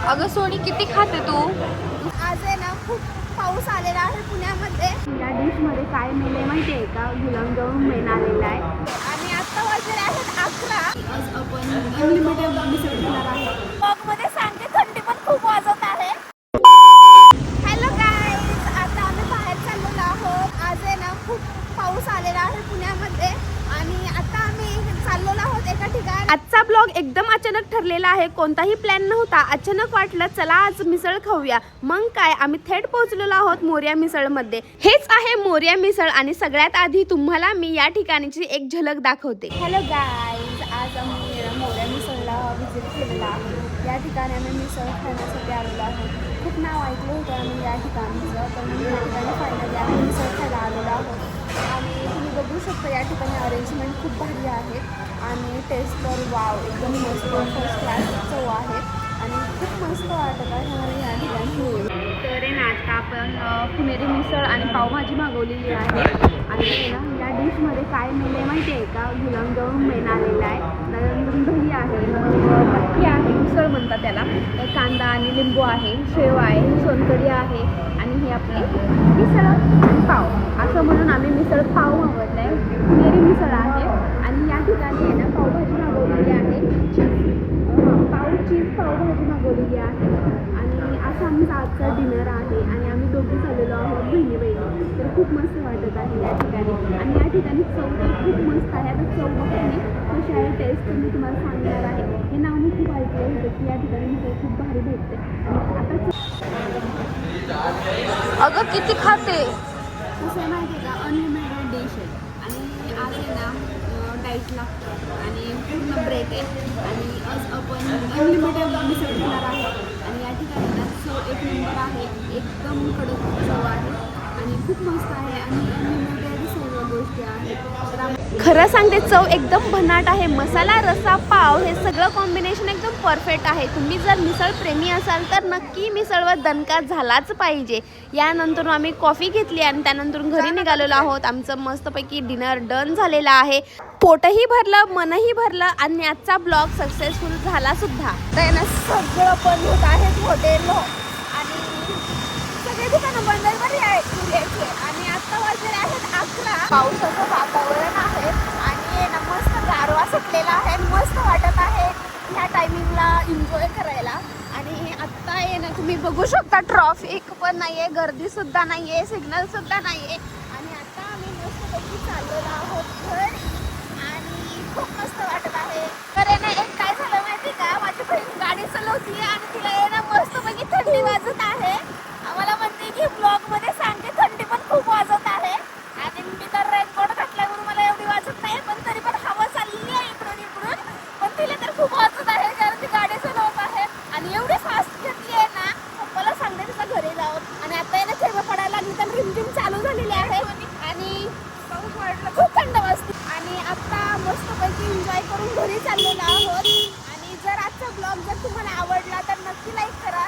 अगं सोनी किती खाते तू? आज आहे ना खूप पाऊस आलेला आहे पुण्यामध्ये. या डिश मध्ये काय मेले माहिती आहे का? गुलाबजामुन मेन आलेला आहे आणि आता वाजले आहेत 11. आज आपण अनलिमिटेड मिसळ घेणार आहे. मग मध्ये सांगते थंडी पण खूप वाजत आहे. हॅलो गाईज, आता आम्ही बाहेर चाललेलो आहोत. आज आहे ना खूप पाऊस आलेला आहे पुण्यामध्ये आणि आता आम्ही चाललेलो आहोत एका ठिकाणी. आजचा ब्लॉग एकदम अचानक ठरलेला आहे. कोणताही प्लॅन नव्हता. अचानक वाटलं चला आज मिसळ खाऊया. मग काय आम्ही थेट पोहोचलेलो आहोत मोरया मिसळ मध्ये. हेच आहे मोरया मिसळ आणि सगळ्यात आधी तुम्हाला मी या ठिकाणची एक झलक दाखवते. हॅलो गाईज, आज आम्ही मोरया मिसळला व्हिजिट केलेला आहे. या ठिकाणी आम्ही मिसळ खाण्यासाठी आलेलो आहोत. खूप नाव ऐकलं होतं आम्ही या ठिकाणचं, पण या ठिकाणी फायनली आम्ही मिसळ खायला आलेलो आहोत. आणि तुम्ही बघू शकता या ठिकाणी अरेंजमेंट खूप भारी आहे आणि टेस्ट तर वाव एकदम मस्त फर्स्ट क्लास चव आहे आणि खूप मस्त वाटत आहे मला या ठिकाणी. तर आहे ना आता आपण पुणेरी मिसळ आणि पावभाजी मागवलेली आहे आणि ना या डिशमध्ये काय मेन आहे माहिती आहे का? गुलाबजामुन मेन आलेला आहे, नंतर दही आहे, मटकी आहे, मिसळ म्हणतात त्याला, तर कांदा आणि लिंबू आहे, शेव आहे, सोनकढी आहे आणि ही आपली मिसळ आणि पाव असं म्हणून आम्ही मिसळ पाव मागवत आहे. पुणेरी मिसळ आहे आणि या ठिकाणी आहे ना पावभाजी मागवलेली आहे, चीज पावभाजी मागवलेली आहे आणि असं आमचा आजचा डिनर आहे आणि आम्ही दोघी चाललेलो आहोत बहिणी बहिणी. तर खूप मस्त वाटत आहे या ठिकाणी आणि या ठिकाणी चव तर खूप मस्त आहे. आता चव बघताना कशी आहे टेस्ट मी तुम्हाला सांगणार आहे. हे नाव मी खूप ऐकलं होतं की या ठिकाणी मिसळ खूप भारी भेटते आणि आता अगं किती खाते. कसं आहे माहिती आहे का? अनलिमिटेड डिश आहे आणि आज आहे ना डाईट लागतं आणि पूर्ण ब्रेक आहे आणि आज आपण अनलिमिटेड मिसळ घेणार आहे आणि या ठिकाणी ना चव एक नंबर आहे, एकदम कडक चव आहे आणि खूप मस्त आहे आणि अनलिमिटेड सर्व गोष्टी आहेत. खरं सांगते चव एकदम भन्नाट आहे. मसाला, रस्सा, पाव हे सगळं कॉम्बिनेशन एकदम परफेक्ट आहे. तुम्ही जर मिसळ प्रेमी असाल तर नक्की मिसळवर दणका झालाच पाहिजे. यानंतर आम्ही कॉफी घेतली आणि त्यानंतर घरी निघालेलो आहोत. आमचं मस्तपैकी डिनर डन झालेला आहे. पोटही भरलं, मनही भरलं आणि आजचा ब्लॉग सक्सेसफुल झाला सुद्धा. तर ना सगळं बंद होत आहेत हॉटेल आणि सगळे दुकानं बंद आहेत सूर्याचे आणि आता वाजले आहेत 11. पावसाचं वातावरण आहे आणि ना मस्त गारवा सुटलेला आहे, मस्त वाटत आहे ह्या टायमिंगला एन्जॉय करायला. आणि आत्ता आहे ना तुम्ही बघू शकता ट्रॉफिक पण नाहीये, गर्दी सुद्धा नाहीये, सिग्नल सुद्धा नाहीये आणि आता आम्ही मस्तपैकी चाललेलो आहोत घर आणि खूप मस्त वाटत आहे. तर ना एक काय झालं माहिती का? माझी बहीण गाडी चालवती आणि तिला आहे ना मस्तपैकी थंडी वाजत आहे. आम्हाला म्हणते की ब्लॉग मध्ये सांगते थंडी पण खूप वाजत आहे आणि मी तर रेनकोट घातल्यावर मला एवढी वाजत नाही, पण तरी पण हवा चालली आहे इकडून इकडून, पण तिला तर खूप वाजत आहे कारण ती गाडी चालवत आहे आणि एवढी फास्ट घेतली आहे ना. पप्पाला सांगते तिचा घरी जाऊन आणि आता याला थेंब पडायला लागली तर रिमझिम चालू झालेली आहे आणि पाऊस वाढला, खूप थंड वाजते आणि आता मस्तपैकी एन्जॉय करून घरी चाललेलो आहोत. आणि जर आजचा ब्लॉग जर तुम्हाला आवडला तर नक्की लाईक करा,